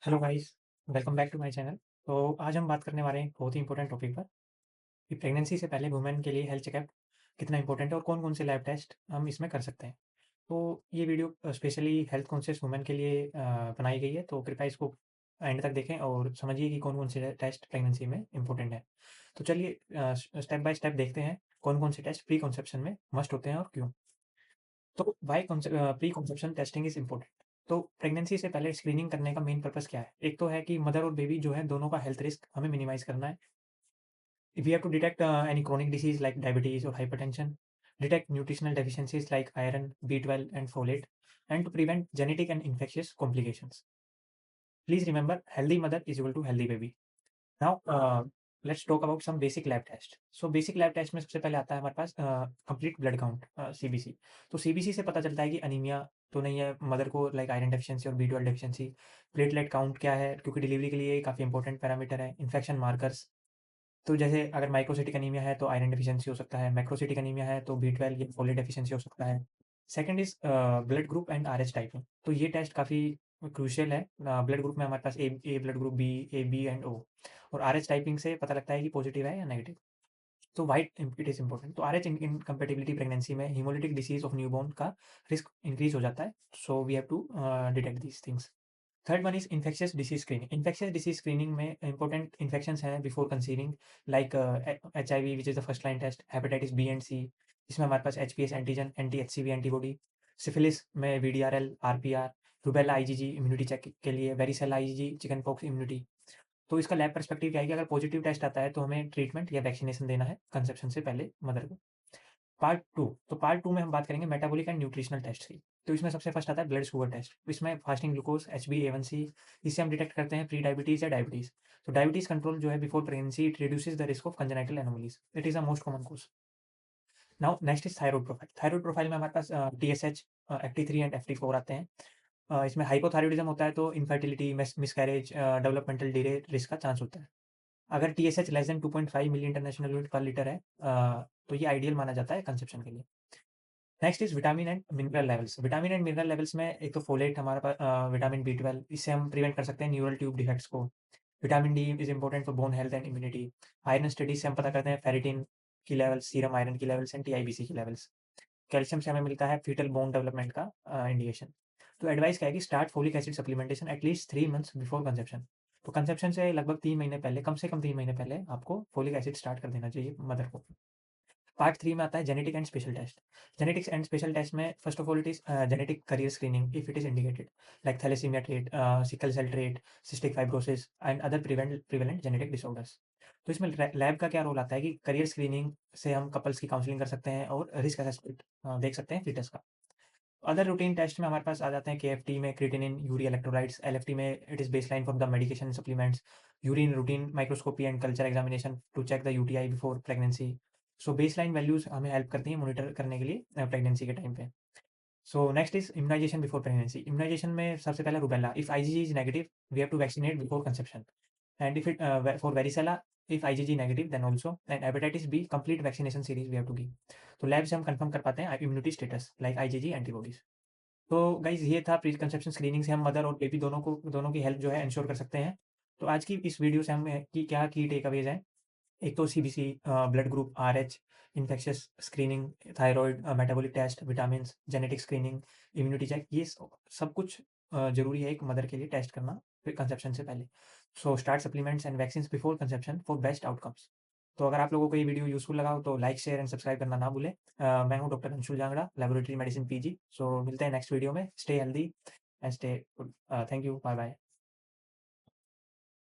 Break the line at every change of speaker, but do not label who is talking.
Hello guys, welcome back to my channel. तो आज हम बात करने वाले हैं एक बहुत ही इंपॉर्टेंट टॉपिक पर कि प्रेगनेंसी से पहले वुमेन के लिए हेल्थ चेकअप कितना इंपॉर्टेंट है और कौन-कौन से लैब टेस्ट हम इसमें कर सकते हैं। तो ये video specially health conscious women के लिए बनाई गई है, तो कृपया इसको एंड तक देखें और समझिए कि कौन-कौन से टेस्ट प्रेगनेंसी में इंपॉर्टेंट है। तो चलिए स्टेप बाय स्टेप देखते हैं कौन-कौन से टेस्ट प्री कंसेप्शन में मस्ट होते हैं और क्यों। तो pre conception testing is important. तो प्रेगनेंसी से पहले स्क्रीनिंग करने का मेन पर्पस क्या है? एक तो है कि मदर और बेबी जो है दोनों का हेल्थ रिस्क हमें मिनिमाइज़ करना है। We have to detect any chronic disease like diabetes और hypertension, detect nutritional deficiencies like iron, B12 and folate and to prevent genetic and infectious complications. Please remember healthy mother is equal to healthy baby. Now let's talk about some basic lab test. So basic lab test में सबसे पहले आता है हमारे पास complete blood count, CBC. तो CBC से पता चलता है कि अनीमिया तो नहीं है मदर को, लाइक आयरन डेफिशिएंसी और B12 डेफिशिएंसी। प्लेटलेट काउंट क्या है, क्योंकि डिलीवरी के लिए काफ़ी इंपॉर्टेंट पैरामीटर है। इन्फेक्शन मार्कर्स, तो जैसे अगर माइक्रोसिटिक अनीमिया है तो आयरन डेफिशिएंसी हो सकता है, मैक्रोसिटिक अनीमिया है तो B12 या फोलेट डेफिशिएंसी हो सकता है। Second is blood group and RH typing. तो ये टेस्ट काफ़ी क्रूशियल है। ब्लड ग्रुप में हमारे पास A blood group, A, B and O, और आरएच टाइपिंग से पता लगता है कि पॉजिटिव है या नेगेटिव। तो व्हाइट इट इज़ इम्पोर्टेंट। तो आरएच इनकम्पैटिबिलिटी प्रेगनेंसी में हेमोलिटिक डिसीज़ ऑफ न्यूबॉर्न का रिस्क इंक्रीज़ हो जाता है। So we have to detect these things. Third one is infectious disease screening. Infectious disease screening में इंपॉर्टेंट इन्फेक्शंस हैं before conceiving, like HIV which is the first line test, hepatitis B and C, इसमें हमारे पास HPS antigen, anti HCV antibody, syphilis में VDRL, RPR, rubella IgG immunity check के लिए, varicella IgG chickenpox immunity. तो इसका lab perspective क्या है कि अगर पॉजिटिव टेस्ट आता है तो हमें ट्रीटमेंट या वैक्सीनेशन देना है कंसेप्शन से पहले मदर को। पार्ट 2, तो पार्ट 2 में हम बात करेंगे मेटाबॉलिक एंड न्यूट्रिशनल टेस्ट की। तो इसमें सबसे फर्स्ट आता है ब्लड शुगर टेस्ट। इसमें फास्टिंग ग्लूकोज, HbA1c, इससे हम डिटेक्ट करते हैं प्री डायबिटीज़ या डायबिटीज़। तो डायबिटीज़ कंट्रोल जो है before pregnancy, it reduces the risk of congenital anomalies. It is the most common cause. Now next is thyroid profile. Thyroid profile में हमारे पास TSH, FT3 एंड FT4 आते हैं। इसमें hypothyroidism होता है तो infertility, miscarriage, developmental delay risk का chance होता है। अगर TSH लेस देन 2.5 मिली इंटरनेशनल यूनिट पर लीटर है, तो ये आइडियल माना जाता है कंसेप्शन के लिए। Next is vitamin and mineral levels. Vitamin and mineral levels में एक तो फोलेट हमारे पास, विटामिन B12, इससे हम प्रिवेंट कर सकते हैं न्यूरल ट्यूब डिफेक्ट्स को। Vitamin D is important for bone health and immunity. Iron studies से हम पता करते हैं फेरिटिन की लेवल्स, सीरम आयरन की लेवल्स एंड TIBC की लेवल्स। कैल्शियम से हमें मिलता है फीटल बोन डेवलपमेंट का इंडिकेशन। तो एडवाइस क्या है कि start folic acid supplementation at least 3 months before conception. तो कंसेप्शन से लगभग 3 महीने पहले, कम से कम 3 महीने पहले आपको फोलिक एसिड स्टार्ट कर देना चाहिए मदर को। पार्ट 3 में आता है genetic and special test. Genetics and special test में first of all it is genetic carrier screening if it is indicated, like thalassemia trait, sickle cell trait, cystic fibrosis and other prevalent genetic disorders. तो इसमें lab का क्या role आता है कि career screening से हम कपल्स की काउंसलिंग कर सकते हैं और रिस्क असेसमेंट देख सकते हैं फिटनेस का। अदर रूटीन टेस्ट में हमारे पास आ जाते हैं KFT में क्रिएटिनिन, यूरिया इलेक्ट्रोलाइट्स, LFT में it is baseline for the medication supplements, urine routine microscopy and culture examination to check the UTI before pregnancy. So baseline values हमें help करती हैं monitor करने के लिए प्रेगनेंसी के टाइम पे। So next is immunization before pregnancy. Immunization में सबसे पहला rubella, if IgG is negative we have to vaccinate before conception. And if it for varicella, if IgG negative then also, and hepatitis B complete vaccination series we have to give। तो lab से हम confirm कर पाते हैं immunity status like IgG antibodies. तो guys ये था pre conception screening से हम मदर और बेबी दोनों की हेल्थ जो है इंश्योर कर सकते हैं। तो आज की इस वीडियो से हम की क्या की टेक अवेज हैं। एक तो CBC, blood group, RH, infectious screening, thyroid, metabolic test, vitamin, genetic screening, immunity check, ये सब कुछ जरूरी है एक मदर के लिए टेस्ट करना फिर कंसेप्शन से पहले। So start supplements and vaccine before conception for best outcomes. तो अगर आप लोगों को ये वीडियो यूजफुल लगा हो तो लाइक शेयर एंड सब्सक्राइब करना ना भूलें। मैं हूं doctor Anshul Jangra, laboratory medicine PG। So मिलते हैं नेक्स्ट वीडियो में। Stay healthy and stay good. Thank you, bye bye.